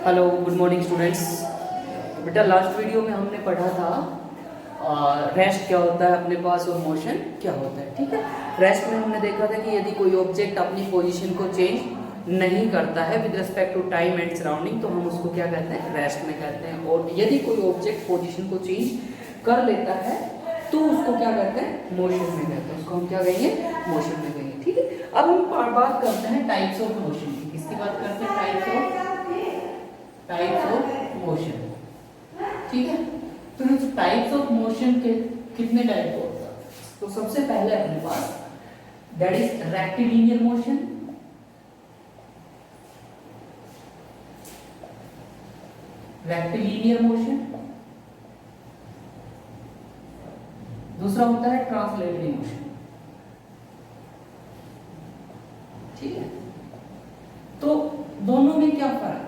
Hello good morning students. बेटा last video में हमने पढ़ा था रेस्ट क्या होता है अपने पास और मोशन क्या होता है। ठीक है, रेस्ट में हमने देखा था कि यदि कोई ऑब्जेक्ट अपनी पोजीशन को चेंज नहीं करता है with respect to time and surrounding तो हम उसको क्या कहते हैं, रेस्ट में कहते हैं। और यदि कोई ऑब्जेक्ट पोजीशन को चेंज कर लेता है तो उसको क्या कहते हैं, मोशन में कहते हैं। उसको हम क्या कहेंगे, मोशन में कहेंगे। ठीक है, अब हम बात करते हैं टाइप्स ऑफ मोशन की। किसकी बात करते हैं, टाइप्स ऑफ मोशन। ठीक है, तो इस टाइप्स ऑफ मोशन के कितने टाइप होता है? तो सबसे पहले अपने पास that is rectilinear motion, rectilinear motion. दूसरा होता है ट्रांसलेटरी मोशन। ठीक है, तो दोनों में क्या फर्क है?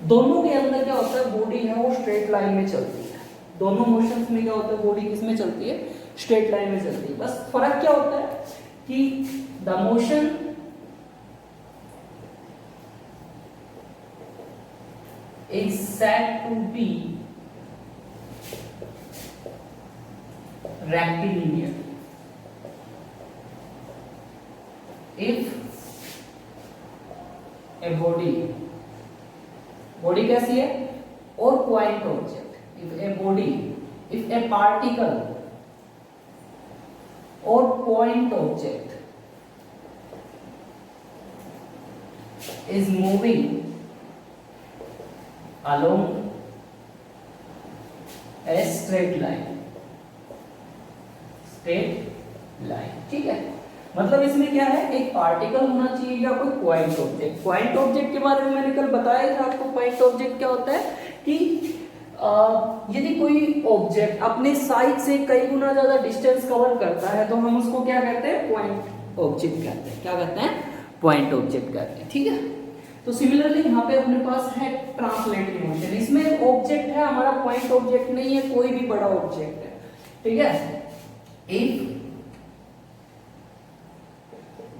दोनों के अंदर क्या होता है, बॉडी है वो स्ट्रेट लाइन में चलती है। दोनों मोशंस में क्या होता है, बॉडी किस में चलती है, स्ट्रेट लाइन में चलती है। बस फर्क क्या होता है कि the motion is said to be rectilinear if a body कैसी है, और point object, if a particle or point object is moving along a straight line। ठीक है, मतलब इसमें क्या है, एक पार्टिकल होना चाहिए या कोई पॉइंट ऑब्जेक्ट। पॉइंट ऑब्जेक्ट के बारे में मैंने कल बताया था आपको। पॉइंट ऑब्जेक्ट क्या होता है कि यदि कोई ऑब्जेक्ट अपने साइड से कई गुना ज्यादा डिस्टेंस कवर करता है तो हम उसको क्या कहते हैं, पॉइंट ऑब्जेक्ट कहते हैं। क्या कहते हैं, पॉइंट ऑब्जेक्ट कहते हैं। ठीक है, तो सिमिलरली यहाँ पे अपने पास है ट्रांसलेटरी मोशन। इसमें ऑब्जेक्ट है हमारा, पॉइंट ऑब्जेक्ट नहीं है, कोई भी बड़ा ऑब्जेक्ट है। ठीक है, इफ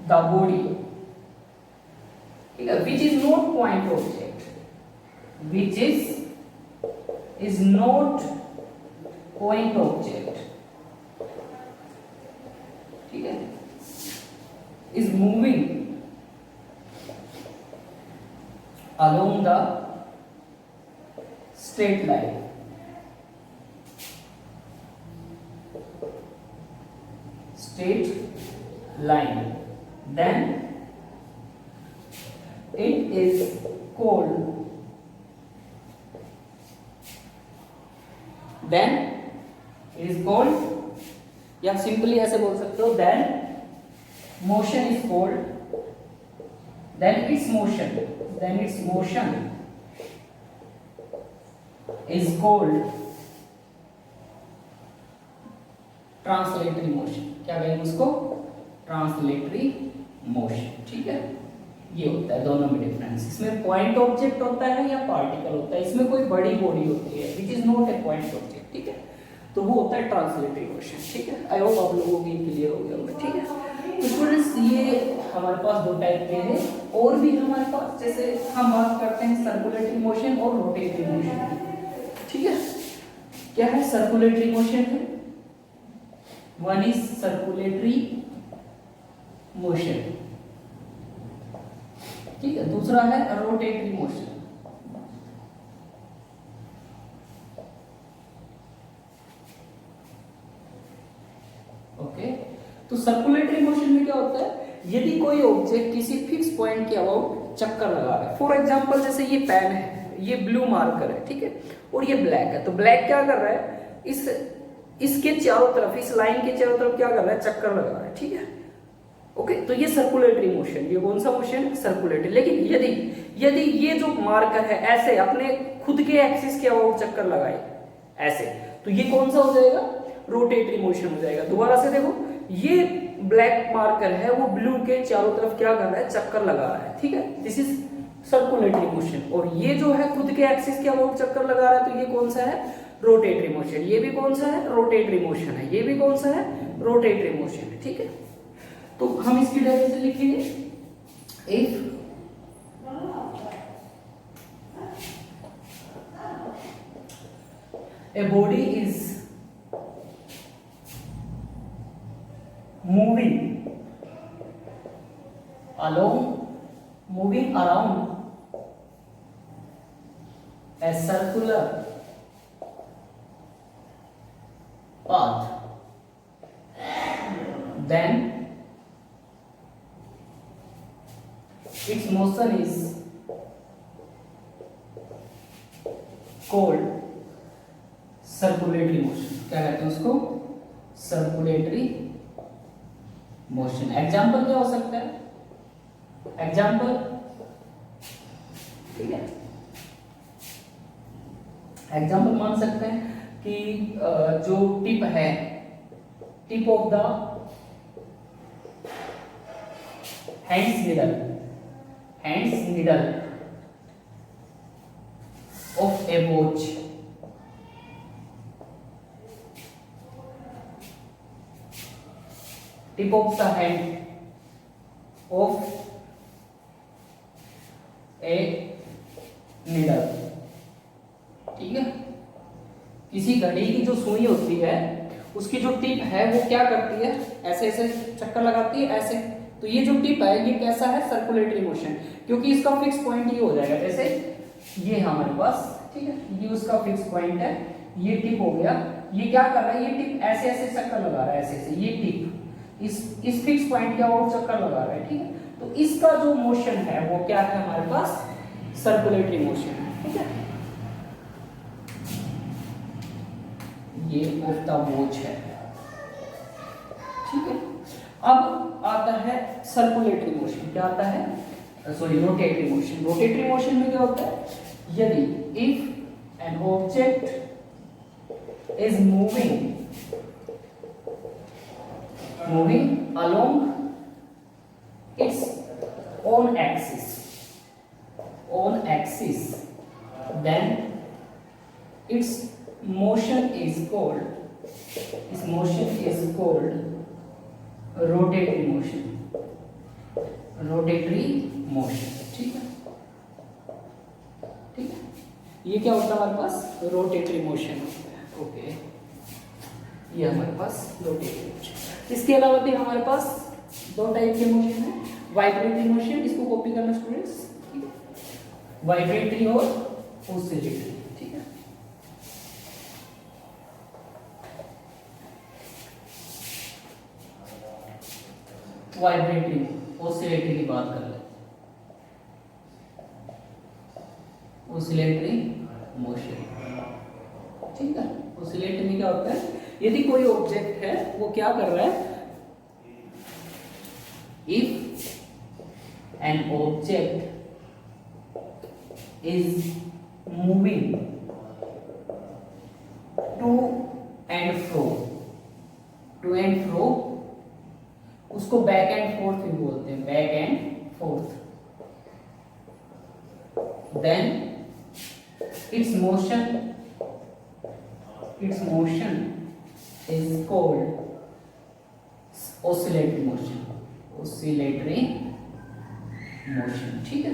द बॉडी, ठीक है, which is not point object, which is not point object, ठीक है, is moving along the straight line, then it is called, या सिंपली ऐसे बोल सकते हो, then motion is called, then its motion is called translatory motion. क्या कहेंगे उसको, ट्रांसलेटरी मोशन। ठीक है, ये होता है, दोनों में डिफरेंस। इसमें पॉइंट ऑब्जेक्ट होता है या पार्टिकल होता है। इसमें कोई बड़ी बॉडी होती है which is not a point object. ठीक है, तो वो होता है ट्रांसलेटरी मोशन। ठीक है, आई होप आप लोगों की क्लियर हो गया होगा। ठीक है, तो स्टूडेंट्स ये हमारे पास दो टाइप के हैं। और भी हमारे पास, जैसे हम बात करते हैं सर्कुलेटरी मोशन और रोटेटरी मोशन। ठीक है, क्या है, सर्कुलेटरी मोशन है, वन इज सर्कुलेटरी मोशन। ठीक है, दूसरा है रोटेटरी मोशन। ओके, तो सर्कुलेटरी मोशन में क्या होता है, यदि कोई ऑब्जेक्ट किसी फिक्स पॉइंट के अबाउट चक्कर लगा रहा है। फॉर एग्जांपल जैसे ये पेन है, ये ब्लू मार्कर है, ठीक है, और ये ब्लैक है। तो ब्लैक क्या कर रहा है, इसके चारों तरफ, इस लाइन के चारों तरफ क्या कर रहा है, चक्कर लगा रहा है। ठीक है, ओके, तो ये सर्कुलेटरी मोशन, ये कौन सा मोशन है, सर्कुलेटरी। लेकिन यदि ये जो मार्कर है ऐसे अपने खुद के एक्सिस के अबाउट चक्कर लगाए ऐसे, तो ये कौन सा हो जाएगा, रोटेटरी मोशन हो जाएगा। दोबारा से देखो, ये ब्लैक मार्कर है, वो ब्लू के चारों तरफ क्या कर रहा है, चक्कर लगा रहा है। ठीक है, दिस इज सर्कुलेटरी मोशन। और ये जो है खुद के एक्सिस के अबाउट चक्कर लगा रहा है, तो ये कौन सा है, रोटेटरी मोशन। ये भी कौन सा है, रोटेटरी मोशन है। ये भी कौन सा है, रोटेटरी मोशन है। ठीक है, तो हम इसकी डेफिनेशन लिखेंगे, if A body is moving around a circular path, then its motion is called circulatory motion. क्या कहते हैं उसको? Circulatory motion. एग्जाम्पल क्या हो सकता है? एग्जाम्पल, ठीक है, एग्जाम्पल मान सकते हैं कि जो टिप है, tip of the hands needle of A watch tip of the hand of a needle, ठीक है। किसी घड़ी की जो सुई होती है उसकी जो टिप है वो क्या करती है? ऐसे ऐसे चक्कर लगाती है ऐसे। तो ये जो टिप है ये कैसा है? सर्कुलेटरी मोशन, क्योंकि इसका फिक्स पॉइंट ये हो जाएगा। जैसे ये हमारे पास, ठीक है, ये उसका फिक्स पॉइंट है, ये टिप हो गया। ये क्या कर रहा है? ये टिप ऐसे ऐसे चक्कर लगा रहा है, ऐसे ऐसे। ये टिप इस फिक्स पॉइंट के और चक्कर लगा रहा है, ठीक है। तो इसका जो मोशन है वो क्या है हमारे पास? सर्कुलेटरी मोशन है, ठीक है। ये ऑफ द वॉच है, ठीक है। अब आता है सर्कुलेटरी मोशन। क्या आता है? Sorry, rotatory motion. Rotatory motion में क्या होता है? यदि if an object is moving along its own axis, then its motion is called rotatory motion, ठीक है, ठीक है। ये क्या होता है हमारे पास? रोटेटरी मोशन होता है, ओके। ये हमारे पास रोटेटरी मोशन। इसके अलावा भी हमारे पास दो टाइप के मोशन है। वाइब्रेटरी मोशन, इसको कॉपी करना स्टूडेंट्स, ठीक है। वाइब्रेटरी और ऑसिलेटरी, ठीक है। वाइब्रेटरी, ऑसिलेटरी की बात कर ले। ऑसिलेटरी मोशन, ठीक है। ऑसिलेटरी में क्या होता है? यदि कोई ऑब्जेक्ट है वो क्या कर रहा है? If an object is moving to and fro, उसको बैक एंड फोर्थ भी बोलते हैं, back and forth. Then its motion is called oscillatory motion, ठीक है।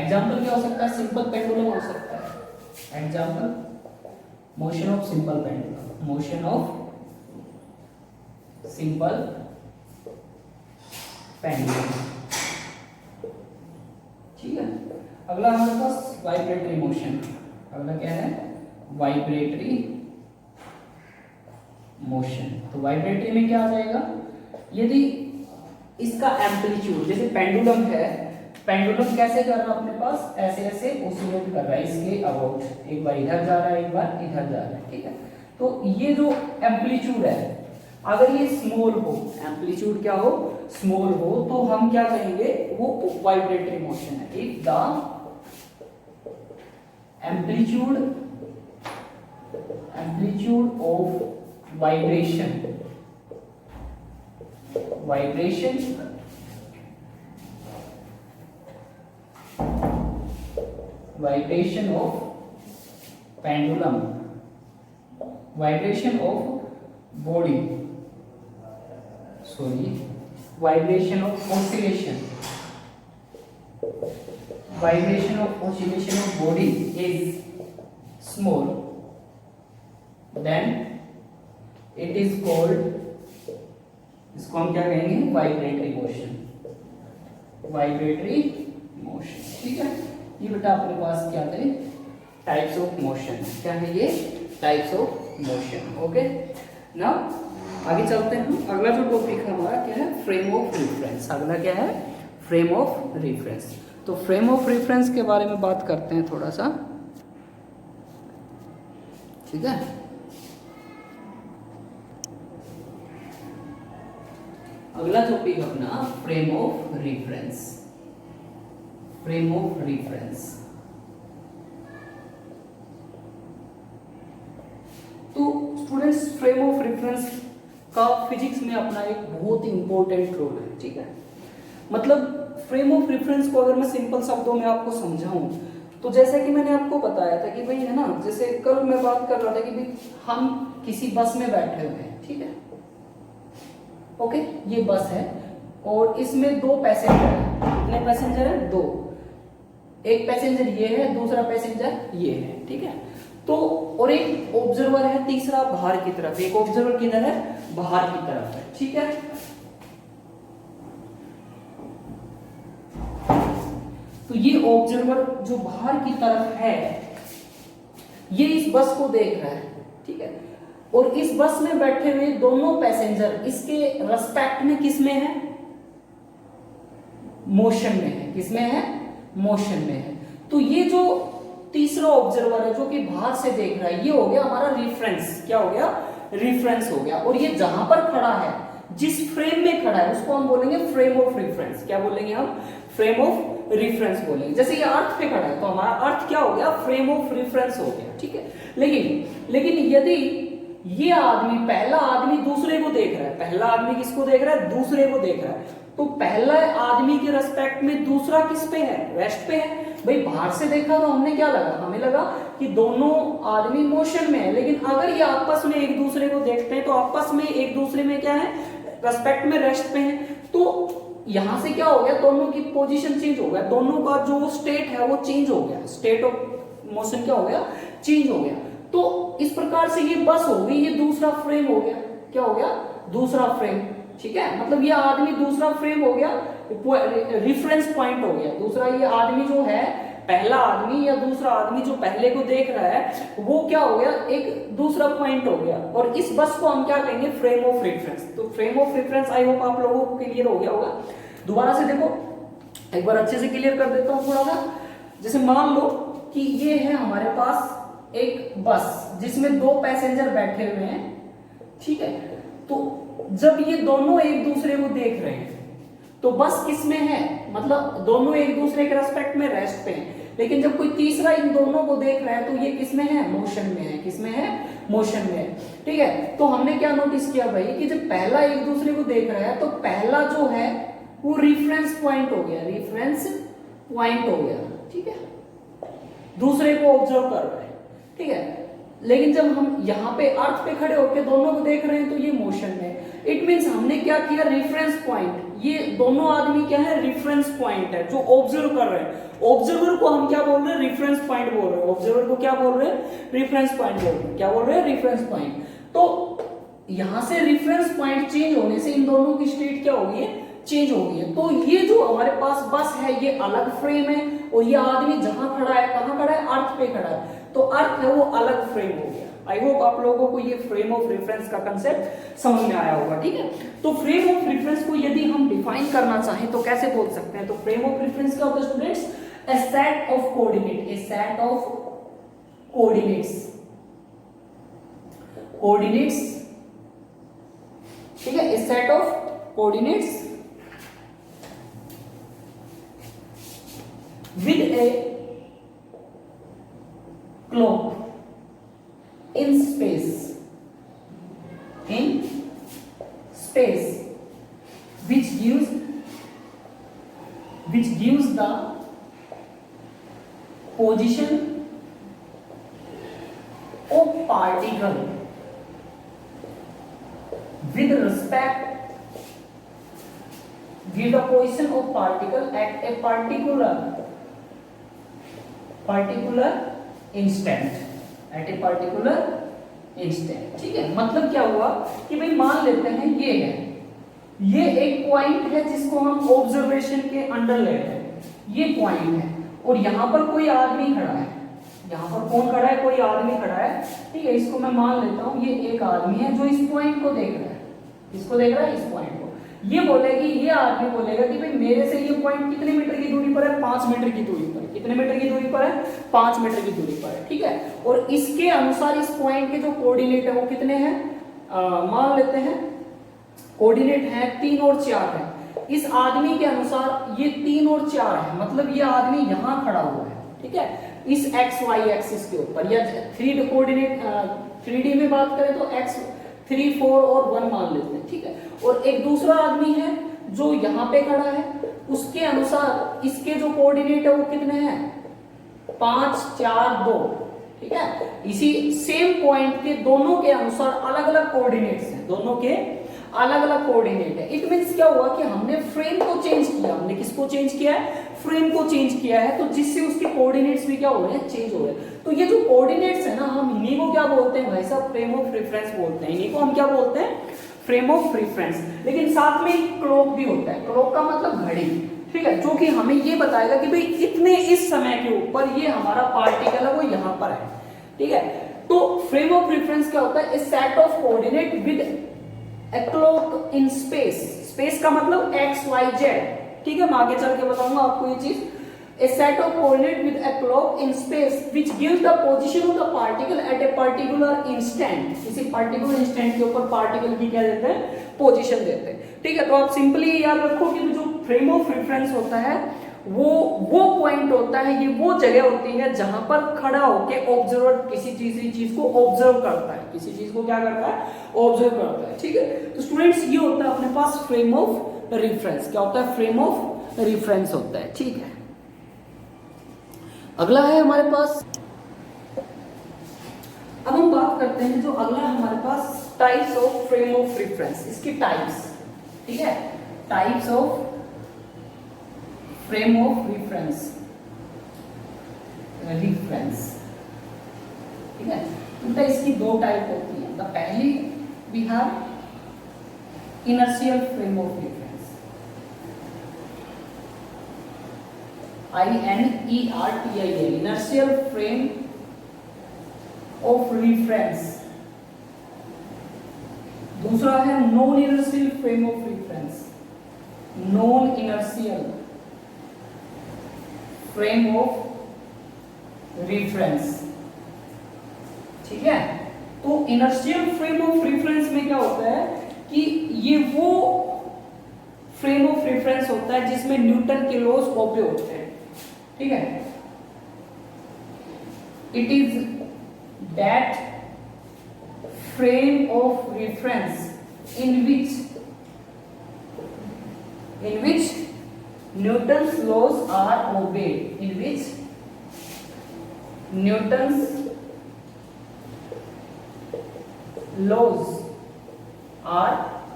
एग्जाम्पल क्या हो सकता है? सिंपल पेंडुलम हो सकता है। Example, motion of simple pendulum, ठीक है। अगला हमारे पास वाइब्रेटरी मोशन। अगला क्या है? Vibratory motion. तो वाइब्रेटरी में क्या आ जाएगा? यदि इसका एम्पलीट्यूड, जैसे पेंडुलम है, पेंडुलम कैसे कर रहा है अपने पास? ऐसे ऐसे ऑसिलेट कर रहा है इसके अबाउट, एक बार इधर जा रहा है, एक बार इधर जा रहा है, ठीक है। तो ये जो एम्पलीट्यूड है, अगर ये स्मॉल हो, एम्पलीट्यूड क्या हो? स्मॉल हो, तो हम क्या कहेंगे? वो वाइब्रेटरी मोशन है। If the amplitude of vibration of pendulum, vibration of body, vibration of oscillation of body is small, then it is called, इसको हम क्या कहेंगे, वाइब्रेटरी मोशन, वाइब्रेटरी मोशन। ठीक है, ये बेटा अपने पास क्या थे, टाइप्स ऑफ मोशन। क्या है ये, types of motion. Okay, now आगे चलते हैं हम। अगला जो टॉपिक है हमारा क्या है, फ्रेम ऑफ रेफरेंस। अगला क्या है, फ्रेम ऑफ रेफरेंस। तो फ्रेम ऑफ रेफरेंस के बारे में बात करते हैं थोड़ा सा। ठीक है, अगला टॉपिक अपना frame of reference, frame of reference. तो स्टूडेंट्स, फ्रेम ऑफ रेफरेंस का फिजिक्स में अपना एक बहुत ही इंपॉर्टेंट रोल है। ठीक है, मतलब फ्रेम ऑफ रेफरेंस को अगर मैं सिंपल शब्दों में आपको समझाऊं तो जैसे कि मैंने आपको बताया था कि भाई है ना, जैसे कल मैं बात कर रहा था कि भाई हम किसी बस में बैठे हुए हैं। ठीक है, ओके, ये बस है और इसमें दो पैसेंजर हैं। कितने पैसेंजर हैं, दो। एक पैसेंजर ये है, दूसरा पैसेंजर ये है। ठीक है, तो और एक ऑब्जर्वर है तीसरा बाहर की तरफ। एक ऑब्जर्वर किधर है, बाहर की तरफ है। ठीक है, तो ये ऑब्जर्वर जो बाहर की तरफ है ये इस बस को देख रहा है। ठीक है, और इस बस में बैठे हुए दोनों पैसेंजर इसके रेस्पेक्ट में किस में है, मोशन में है। किस में है, मोशन में है। तो ये जो तीसरा ऑब्जर्वर है जो कि बाहर से देख रहा है, ये हो गया हमारा रिफरेंस। क्या हो गया, रिफरेंस हो गया। और ये जहां पर खड़ा है, जिस फ्रेम में खड़ा है, उसको हम बोलेंगे फ्रेम ऑफ रेफरेंस। क्या बोलेंगे हम, फ्रेम ऑफ रेफरेंस बोलेंगे। जैसे ये अर्थ पे खड़ा है तो हमारा अर्थ क्या हो गया, फ्रेम ऑफ रेफरेंस हो गया। ठीक है, लेकिन यदि ये आदमी, पहला आदमी दूसरे को देख रहा है, पहला आदमी किसको देख रहा है, दूसरे को देख रहा है, तो पहला आदमी के रेस्पेक्ट में दूसरा किस पे है, रेस्ट पे है। भाई बाहर से देखा तो हमने क्या लगा, हमें लगा कि दोनों आदमी मोशन में है। लेकिन अगर ये आपस में एक दूसरे को देखते हैं तो आपस में एक दूसरे में क्या है, रेस्पेक्ट में रेस्ट पे है। तो यहां से क्या हो गया, दोनों की पोजीशन चेंज हो गया, दोनों का जो स्टेट है वो चेंज हो गया, स्टेट ऑफ मोशन क्या हो गया, चेंज हो गया। तो इस प्रकार से ये बस हो गई, ये दूसरा फ्रेम हो गया। क्या हो गया, दूसरा फ्रेम। ठीक है, मतलब ये आदमी दूसरा फ्रेम हो गया, रिफरेंस पॉइंट हो गया दूसरा। ये आदमी जो है, पहला आदमी या दूसरा आदमी जो पहले को देख रहा है, वो क्या हो गया, एक दूसरा पॉइंट हो गया। और इस बस को हम क्या कहेंगे, फ्रेम ऑफ रेफरेंस। तो frame of reference I hope आप लोगों को क्लियर हो गया होगा। दोबारा से देखो, एक बार अच्छे से क्लियर कर देता हूं थोड़ा सा। जैसे मान लो कि ये है हमारे पास एक बस जिसमें दो पैसेंजर बैठे हुए हैं। ठीक है, तो जब ये दोनों एक दूसरे को देख रहे हैं तो बस किसमें है, मतलब दोनों एक दूसरे के रेस्पेक्ट में रेस्ट पे हैं। लेकिन जब कोई तीसरा इन दोनों को देख रहा है तो ये किसमें है, मोशन में है। किसमें है, मोशन में है। ठीक है, तो हमने क्या नोटिस किया भाई कि जब पहला एक दूसरे को देख रहा है तो पहला जो है वो रिफरेंस पॉइंट हो गया, रिफरेंस पॉइंट हो गया। ठीक है, दूसरे को ऑब्जर्व कर रहा है। ठीक है, लेकिन जब हम यहाँ पे अर्थ पे खड़े होकर दोनों को देख रहे हैं तो ये मोशन में। इट मींस हमने क्या किया, रेफरेंस पॉइंट, ये दोनों आदमी क्या है, रेफरेंस पॉइंट है जो ऑब्जर्व कर रहे हैं। ऑब्जर्वर को हम क्या बोल रहे हैं, रेफरेंस पॉइंट बोल रहे हैं। ऑब्जर्वर को क्या बोल रहे हैं, रेफरेंस पॉइंट बोल रहे हैं। क्या बोल रहे हैं, रेफरेंस पॉइंट। तो यहां से रेफरेंस पॉइंट चेंज होने से इन दोनों की स्टेट क्या हो गई है, चेंज हो गई है। तो ये जो हमारे पास बस है ये अलग फ्रेम है, और ये आदमी जहां खड़ा है, कहां खड़ा है, अर्थ पे खड़ा है, तो अर्थ है वो अलग फ्रेम हो गया। आई होप आप लोगों को ये फ्रेम ऑफ रेफरेंस का कंसेप्ट समझ में आया होगा। ठीक है, तो फ्रेम ऑफ रेफरेंस को यदि हम डिफाइन करना चाहें तो कैसे बोल सकते हैं, तो फ्रेम ऑफ रेफरेंस क्या होता है students, a set of coordinate, a set of coordinates, ठीक है, a set of coordinates with a clock in space which gives the position of particle with respect, give the position of particle at a particular instant, at a particular instant. ठीक है, मतलब क्या हुआ कि भाई मान लेते हैं ये है, ये एक पॉइंट है जिसको हम ऑब्जर्वेशन के अंडर ले रहे हैं, ये पॉइंट है और यहाँ पर कोई आदमी खड़ा है, यहाँ पर कौन खड़ा है, कोई आदमी खड़ा है। ठीक है, इसको मैं मान लेता हूँ ये एक आदमी है जो इस पॉइंट को देख रहा है, इसको देख रहा है, इस पॉइंट को। ये बोलेगी, ये आदमी बोलेगा कि भाई मेरे से ये पॉइंट कितने मीटर की दूरी पर है, 5 मीटर की दूरी पर। कितने मीटर की दूरी पर है, 5 मीटर की दूरी पर है। ठीक है, और इसके अनुसार इस पॉइंट के जो कोऑर्डिनेट है वो कितने हैं, मान लेते हैं कोऑर्डिनेट है 3 और 4 है। इस आदमी के अनुसार ये 3 और 4 है, मतलब ये आदमी यहाँ खड़ा हुआ है। ठीक है, इस एक्स वाई एक्सिस के ऊपर, या 3 कोऑर्डिनेट 3D में बात करें तो x 3 4 और 1 मान लेते हैं। ठीक है, और एक दूसरा आदमी है जो यहाँ पे खड़ा है, उसके अनुसार इसके जो कोऑर्डिनेट है वो कितने हैं, 5 4 2। ठीक है, इसी सेम पॉइंट के दोनों के अनुसार अलग अलग कोऑर्डिनेट्स हैं, दोनों के अलग अलग कोऑर्डिनेट है। इट मींस क्या हुआ कि हमने फ्रेम को चेंज किया, हमने किसको चेंज किया है, फ्रेम को चेंज किया है, तो जिससे उसके कोऑर्डिनेट्स भी क्या हो रहे हैं, चेंज हो रहे हैं। तो ये जो कोऑर्डिनेट्स है ना, हम इन्हीं को क्या बोलते हैं भाई साहब, फ्रेम ऑफ रेफरेंस बोलते हैं। इन्हीं को हम क्या बोलते हैं, फ्रेम ऑफ रेफरेंस। लेकिन साथ में एक क्लॉक भी होता है, क्लॉक का मतलब घड़ी। ठीक है, जो कि हमें ये बताएगा कि भाई इतने इस समय के ऊपर ये हमारा पार्टिकल है वो यहाँ पर है। ठीक है, तो फ्रेम ऑफ रेफरेंस क्या होता है, a set of coordinate with a clock in space. Space का मतलब x y z। ठीक है, मैं आगे चल के बताऊंगा आपको ये चीज। A set of coordinate with a clock in space which gives the position of the particle at a particular instant। किसी particular instant के ऊपर particle की क्या देते हैं, पोजीशन देते हैं। ठीक है, तो आप सिंपली याद रखो कि जो फ्रेम ऑफ रेफरेंस होता है वो पॉइंट होता है, ये वो जगह होती है जहां पर खड़ा होके ऑब्जर्वर किसी चीज को ऑब्जर्व करता है, किसी चीज को क्या करता है, ऑब्जर्व करता है। ठीक है, तो स्टूडेंट्स ये होता है अपने पास फ्रेम ऑफ रेफरेंस। क्या होता है, फ्रेम ऑफ रेफरेंस होता है। ठीक है, अगला है हमारे पास, अब हम बात करते हैं जो अगला है हमारे पास, types of frame of reference. इसकी टाइप्स, ठीक है, types of frame of reference. ठीक है, तो इसकी 2 टाइप होती है। द पहली we have inertial frame of reference, INERTIAL, inertial frame of reference। दूसरा है non inertial frame of reference, non inertial frame of reference. ठीक है, तो इनर्शियल फ्रेम ऑफ रेफरेंस में क्या होता है कि ये वो फ्रेम ऑफ रेफरेंस होता है जिसमें न्यूटन के लॉज ओबे होते हैं। ठीक है, it is that frame of reference in which Newton's laws are obeyed, in which Newton's laws are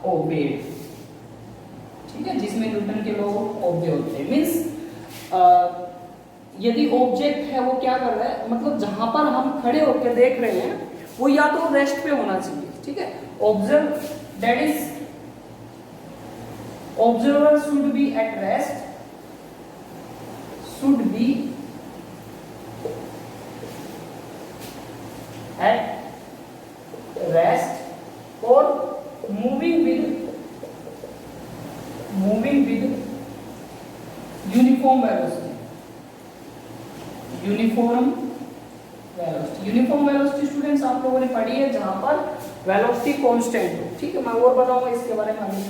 obeyed. ठीक है, जिसमें न्यूटन के लॉ ओबे होते हैं। मींस यदि ऑब्जेक्ट है वो क्या कर रहा है, मतलब जहां पर हम खड़े होकर देख रहे हैं वो या तो रेस्ट पे होना चाहिए। ठीक है, observe that is observer should be at rest, should be at rest और moving with uniform velocity. Uniform velocity students आप लोगों ने पढ़ी है, जहां पर वेलोसिटी कांस्टेंट हो। ठीक है, मैं और बताऊंगा इसके बारे में आगे।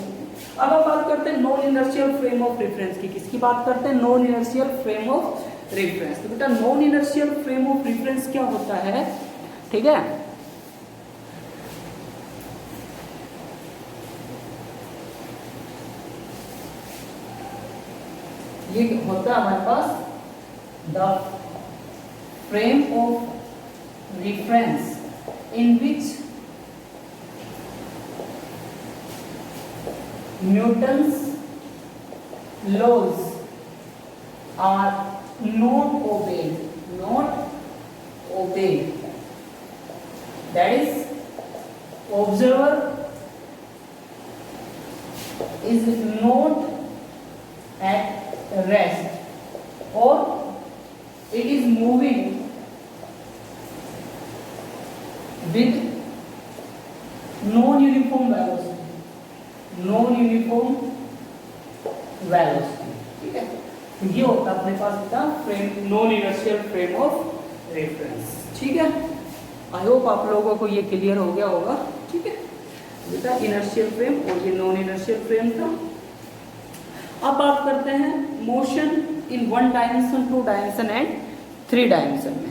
अब हम बात करते हैं non inertial frame of reference की। किसकी बात करते हैं, non inertial frame of reference. तो बेटा non inertial frame of reference क्या होता है, ठीक है, ये होता है हमारे पास the frame of reference in which Newton's laws are not obeyed, that is observer is not at rest or it is moving with non-uniform velocity, ठीक है। तो ये होता है अपने पास का frame, non inertial frame of reference, ठीक है। आई होप आप लोगों को ये क्लियर हो गया होगा, ठीक है। बेटा इनर्शियल फ्रेम और ये नॉन इनर्शियल फ्रेम था। अब बात करते हैं motion in 1 dimension, 2 dimension and 3 dimension में।